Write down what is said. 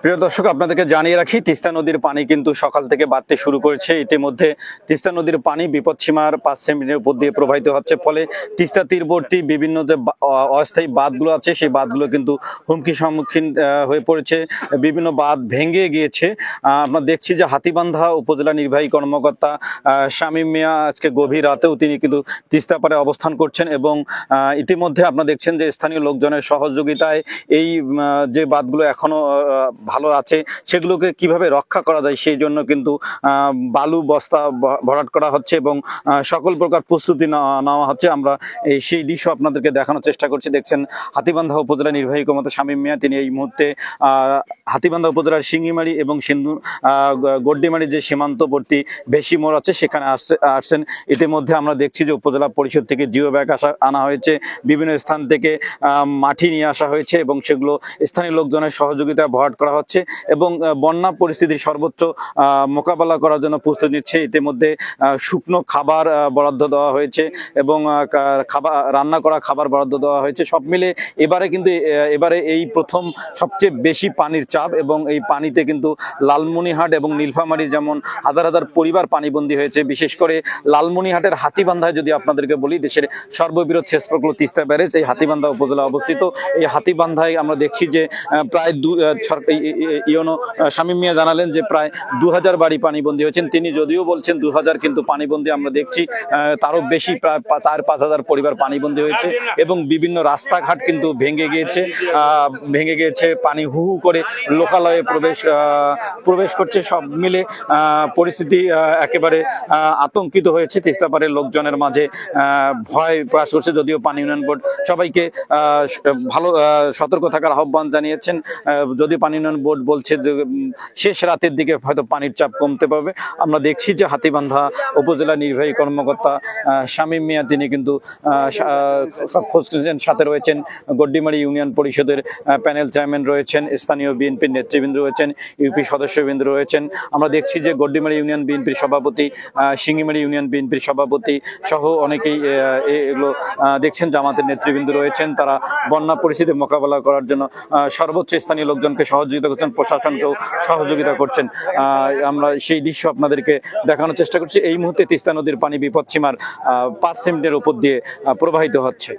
প্রিয় দর্শক, আপনাদেরকে জানিয়ে রাখি, তিস্তা নদীর পানি কিন্তু সকাল থেকে বাড়তে শুরু করেছে। ইতিমধ্যে তিস্তা নদীর পানি বিপদসীমার 5 সেন্টিমিটার উপর দিয়ে প্রবাহিত হচ্ছে, ফলে তিস্তা তীরবর্তী বিভিন্ন যে অস্থায়ী বাঁধগুলো আছে সেই বাঁধগুলো কিন্তু হুমকির সম্মুখীন হয়ে পড়েছে। বিভিন্ন বাঁধ ভেঙে গিয়েছে। আমরা দেখছি যে হাতীবান্ধা উপজেলা নির্বাহী কর্মকর্তা শামীম মিয়া আজকে গভীর রাতেও তিনি কিন্তু তিস্তা পাড়ে অবস্থান করছেন এবং ইতিমধ্যে আপনারা দেখছেন যে স্থানীয় লোকজনের সহযোগিতায় এই যে বাঁধগুলো এখনো ভালো আছে সেগুলোকে কিভাবে রক্ষা করা যায় সেই জন্য কিন্তু বালু বস্তা ভরাট করা হচ্ছে এবং সকল প্রকার প্রস্তুতি নেওয়া হচ্ছে। আমরা সেই দৃশ্য আপনাদেরকে দেখানোর চেষ্টা করছি। দেখছেন হাতীবান্ধা উপজেলা নির্বাহী কর্মকর্তা শামীম মিয়া, তিনি এই মুহূর্তে হাতীবান্ধা উপজেলার শিঙ্গিমারি এবং সিন্ধু গড্ডিমারি যে সীমান্তবর্তী বেশি মোড় আছে সেখানে আসছেন। ইতিমধ্যে আমরা দেখছি যে উপজেলা পরিষদ থেকে জিও ব্যাগ আনা হয়েছে, বিভিন্ন স্থান থেকে মাটি নিয়ে আসা হয়েছে এবং সেগুলো স্থানীয় লোকজনের সহযোগিতায় ভরাট করা হচ্ছে এবং বন্যা পরিস্থিতির সর্বোচ্চ মোকাবেলা করার জন্য প্রস্তুতি নিচ্ছে। ইতিমধ্যে শুকনো খাবার বরাদ্দ দেওয়া হয়েছে এবং রান্না করা খাবার বরাদ্দ দেওয়া হয়েছে। সব মিলে এবারে এই প্রথম সবচেয়ে বেশি পানির চাপ এবং এই পানিতে কিন্তু লালমনিরহাট এবং নীলফামারী যেমন হাজার হাজার পরিবার পানিবন্দী হয়েছে। বিশেষ করে লালমনিরহাটের হাতীবান্ধায় যদি আপনাদেরকে বলি, দেশের সর্ববৃহৎ সেচ প্রকল্প তিস্তা ব্যারেজ এই হাতীবান্ধা উপজেলা অবস্থিত। এই হাতীবান্ধায় আমরা দেখছি যে প্রায় শামীম মিয়া জানালেন যে প্রায় 2000 বাড়ি পানিবন্দী হয়েছেন। তিনি যদিও বলছেন 2000, কিন্তু পানিবন্দী আমরা দেখছি তারও বেশি, প্রায় 4-5 হাজার পরিবার পানিবন্দী হয়েছে এবং বিভিন্ন রাস্তাঘাট কিন্তু ভেঙে গিয়েছে। পানি হু হু করে লোকালয়ে প্রবেশ করছে। সব মিলে পরিস্থিতি একেবারে আতঙ্কিত হয়েছে তিস্তা পাড়ের লোকজনের মাঝে, ভয় প্রকাশ করছে। যদিও পানি উন্নয়ন বোর্ড সবাইকে ভালো সতর্ক থাকার আহ্বান জানিয়েছেন। যদি পানি উন্নয়ন বোর্ড বলছে যে শেষ রাতের দিকে হয়তো পানির চাপ কমতে পারবে। আমরা দেখছি যে হাতীবান্ধা উপজেলা নির্বাহী কর্মকর্তা শামীম মিয়া তিনি কিন্তু খোঁজ নিয়েছেন। সাথে রয়েছেন গড্ডিমারি ইউনিয়ন পরিষদের প্যানেল চেয়ারম্যান রয়েছেন, স্থানীয় বিএনপির নেতৃবৃন্দ রয়েছেন, ইউপি সদস্যবৃন্দ রয়েছেন। আমরা দেখছি যে গড্ডিমারি ইউনিয়ন বিএনপির সভাপতি, শিঙ্গিমারি ইউনিয়ন বিএনপির সভাপতি সহ অনেকেই এগুলো দেখছেন, জামাতের নেতৃবৃন্দ রয়েছেন। তারা বন্যা পরিস্থিতি মোকাবেলা করার জন্য সর্বোচ্চ স্থানীয় লোকজনকে সহযোগিতা করছেন, প্রশাসনকেও সহযোগিতা করছেন। আমরা সেই দৃশ্য আপনাদেরকে দেখানোর চেষ্টা করছি। এই মুহূর্তে তিস্তা নদীর পানি বিপদসীমার 5 সেন্টিমিটার উপর দিয়ে প্রবাহিত হচ্ছে।